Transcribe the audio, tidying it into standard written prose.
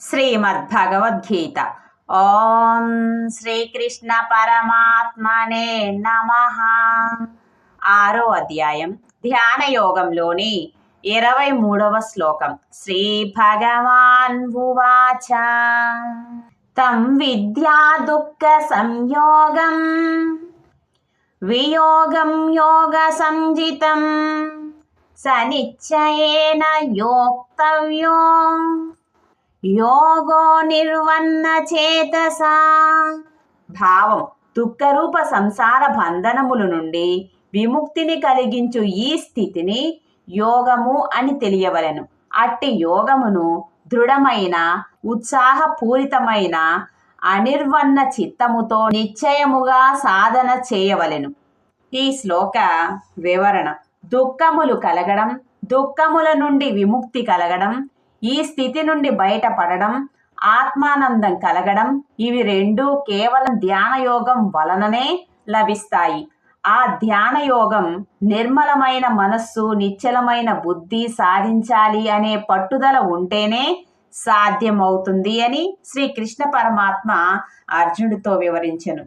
శ్రీమద్భగవద్గీత. ఓం శ్రీకృష్ణ పరమాత్మనే నమః. 6వ అధ్యాయం ధ్యాన యోగంలోని 23వ శ్లోకం. శ్రీ భగవాన్ ఉవాచ తం విద్యా దుఃఖ సంయోగం వియోగం యోగ సంజితం సనిశ్చయేన యోక్తవ్యో యోగో నిర్వన్న చేతసా. భావం: దుఃఖరూప సంసార బంధనముల నుండి విముక్తిని కలిగించు ఈ స్థితిని యోగము అని తెలియవలెను. అట్టి యోగమును దృఢమైన ఉత్సాహపూరితమైన అనిర్వన్న చిత్తముతో నిశ్చయముగా సాధన చేయవలెను. ఈ శ్లోక వివరణ: దుఃఖములు కలగడం, దుఃఖముల నుండి విముక్తి కలగడం, ఈ స్థితి నుండి బయటపడడం, ఆత్మానందం కలగడం, ఇవి రెండూ కేవలం ధ్యానయోగం వలననే లభిస్తాయి. ఆ ధ్యానయోగం నిర్మలమైన మనస్సు, నిశ్చలమైన బుద్ధి సాధించాలి అనే పట్టుదల ఉంటేనే సాధ్యమవుతుంది అని శ్రీకృష్ణ పరమాత్మ అర్జునుడితో వివరించెను.